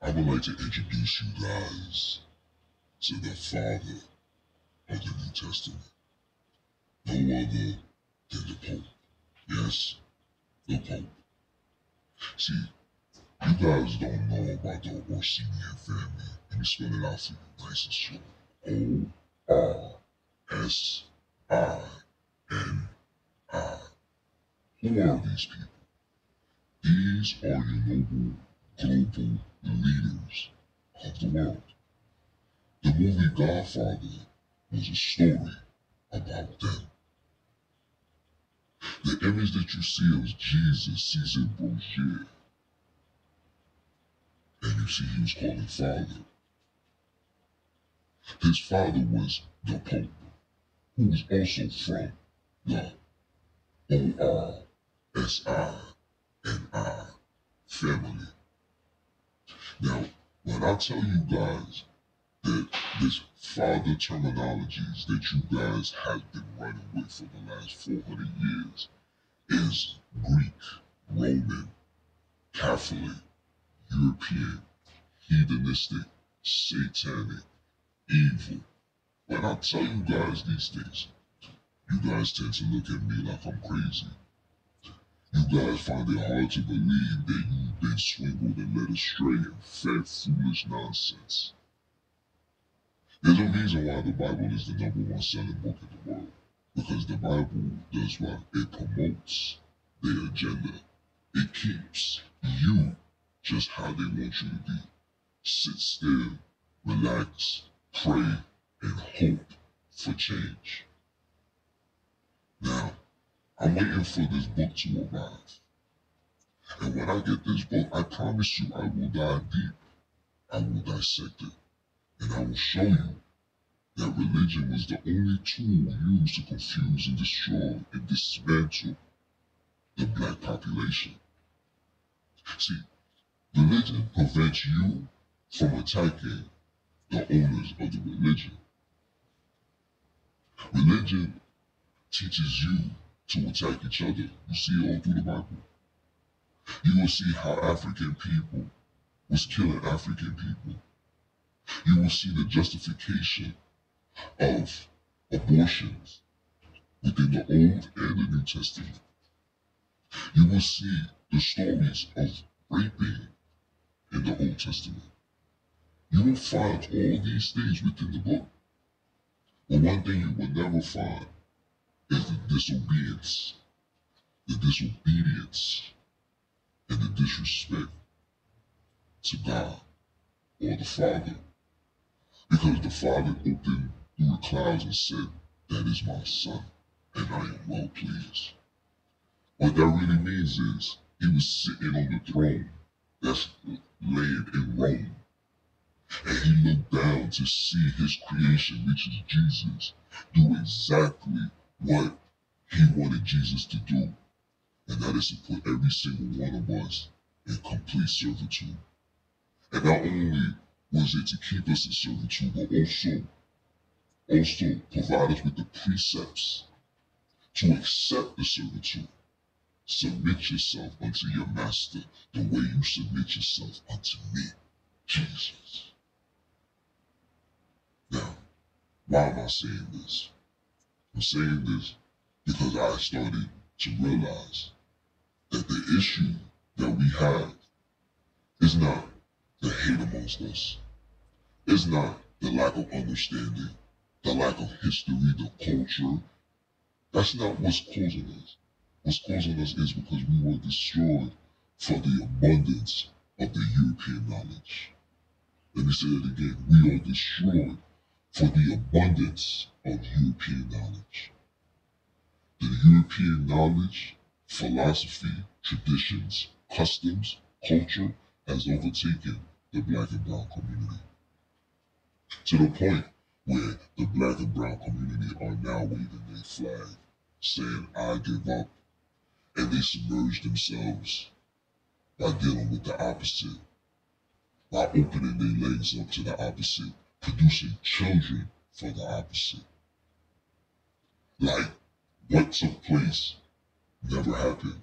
I would like to introduce you guys to the father of the New Testament, no other than the Pope. Yes, the Pope. See, you guys don't know about the Orsinian family. Let me spell it out for you nice and slow. O-R-S-I-N-I. Who are these people? These are your noble global leaders of the world. The movie Godfather was a story about them. The image that you see of Jesus, Caesar Borgia, and you see he was calling father. His father was the Pope, who was also from the O-R-S-I-N-I family. Now, when I tell you guys that this father terminologies that you guys have been running with for the last 400 years is Greek, Roman, Catholic, European, heathenistic, satanic, evil. When I tell you guys these things, you guys tend to look at me like I'm crazy. You guys find it hard to believe that you've been swindled and led astray and fed foolish nonsense. There's a reason why the Bible is the #1 selling book in the world. Because the Bible does what? It promotes their agenda. It keeps you just how they want you to be. Sit still, relax, pray, and hope for change. Now, I'm waiting for this book to arrive. And when I get this book, I promise you I will dive deep. I will dissect it. And I will show you that religion was the only tool used to confuse and destroy and dismantle the black population. See, religion prevents you from attacking the owners of the religion. Religion teaches you to attack each other. You see it all through the Bible. You will see how African people was killing African people. You will see the justification of abortions within the Old and the New Testament. You will see the stories of raping in the Old Testament. You will find all these things within the book. But one thing you will never find is the disobedience, and the disrespect to God or the Father. Because the Father opened through the clouds and said, "That is my son, and I am well pleased." What that really means is he was sitting on the throne that's laying in Rome. And he looked down to see his creation, which is Jesus, do exactly what he wanted Jesus to do. And that is to put every single one of us in complete servitude. And not only was it to keep us in servitude, but also provide us with the precepts to accept the servitude. Submit yourself unto your master the way you submit yourself unto me, Jesus. Now, why am I saying this? I'm saying this because I started to realize that the issue that we have is not the hate amongst us. It's not the lack of understanding, the lack of history, the culture. That's not what's causing us. What's causing us is because we were destroyed for the abundance of the European knowledge. Let me say it again. We are destroyed for the abundance of European knowledge. The European knowledge, philosophy, traditions, customs, culture has overtaken the black and brown community. To the point where the black and brown community are now waving their flag, saying, "I give up." And they submerge themselves by dealing with the opposite, by opening their legs up to the opposite, producing children for the opposite. Like what took place never happened.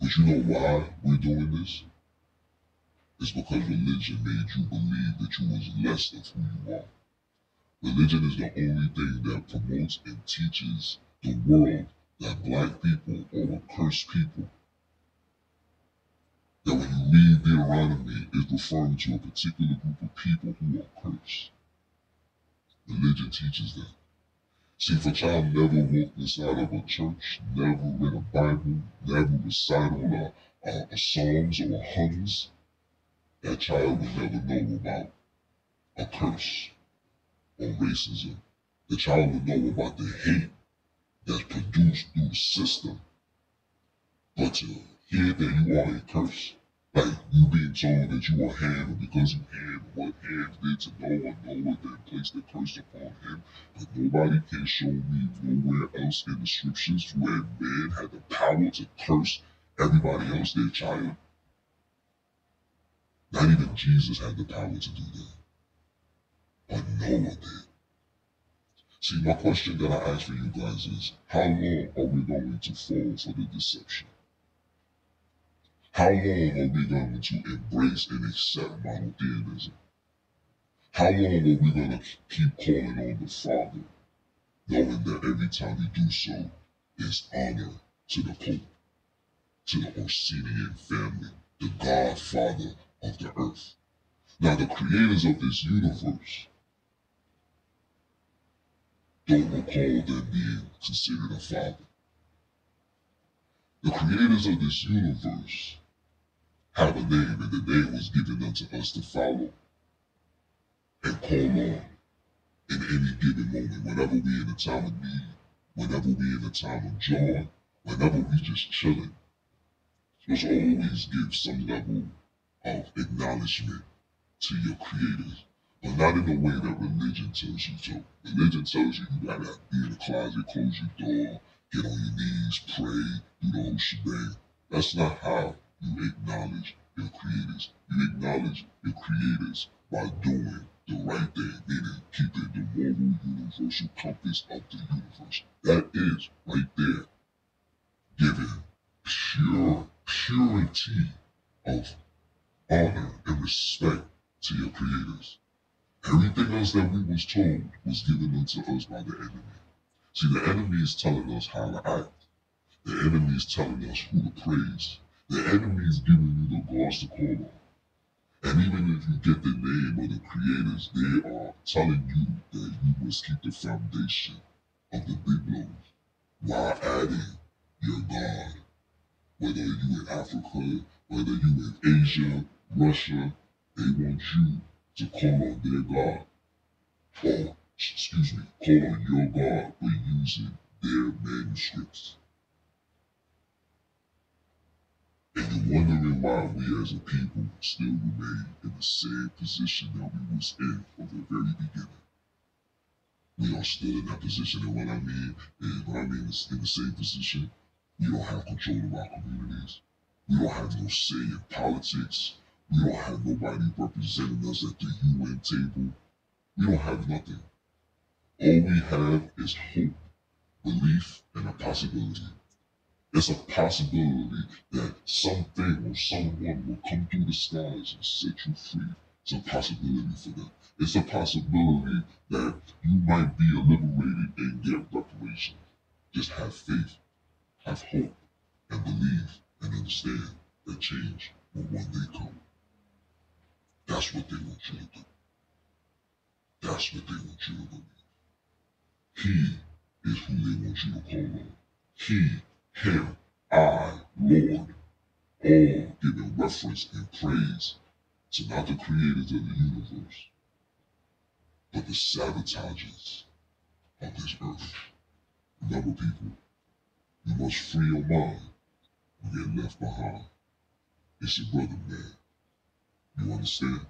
But you know why we're doing this? It's because religion made you believe that you was less of who you are. Religion is the only thing that promotes and teaches the world that black people are a cursed people. That when you read Deuteronomy, it's referring to a particular group of people who are cursed. Religion teaches that. See, if a child never walked inside of a church, never read a Bible, never recited a psalms or a hymns, that child would never know about a curse or racism. The child would know about the hate that's produced through the system. But to hear that you are a curse, like you being told that you are Ham, and because you Ham, what Ham did to Noah, Noah then placed the curse upon him. But nobody can show me nowhere else in the scriptures where man had the power to curse everybody else, their child. Not even Jesus had the power to do that. But Noah did. See, my question that I ask for you guys is, how long are we going to fall for the deception? How long are we going to embrace and accept monotheism? How long are we going to keep calling on the Father, knowing that every time we do so is honor to the Pope, to the Orsinian family, the Godfather of the earth? Now, the creators of this universe don't recall them being considered a father. The creators of this universe have a name, and the name was given unto us to follow and call on in any given moment, whenever we in a time of need, whenever we in a time of joy, whenever we just chilling. Just always give some level of acknowledgement to your creators, but not in the way that religion tells you to. Religion tells you you gotta be in the closet, close your door, get on your knees, pray, do the whole shebang. That's not how you acknowledge your creators. You acknowledge your creators by doing the right thing, meaning keeping the moral universal compass of the universe. That is right there, giving purity of honor and respect to your creators. Everything else that we was told was given unto us by the enemy. See, the enemy is telling us how to act. The enemy is telling us who to praise. The enemy is giving you the gods to call on. And even if you get the name of the creators, they are telling you that you must keep the foundation of the big blows while adding your God. Whether you in Africa, whether you in Asia, Russia, they want you to call on their God. Or, excuse me, call on your God by using their manuscripts. And you're wondering why we as a people still remain in the same position that we was in from the very beginning. We are still in that position, and what I mean is in the same position, we don't have control of our communities. We don't have no say in politics. We don't have nobody representing us at the UN table. We don't have nothing. All we have is hope, belief, and a possibility. It's a possibility that something or someone will come through the skies and set you free. It's a possibility for them. It's a possibility that you might be liberated and get reparations. Just have faith, have hope, and believe and understand that change will one day come. That's what they want you to do. That's what they want you to believe. He is who they want you to call on. He, him, I, Lord, all giving reference and praise to not the creators of the universe, but the sabotagers of this earth. Remember, people, you must free your mind or get left behind. It's your brother, man. You understand?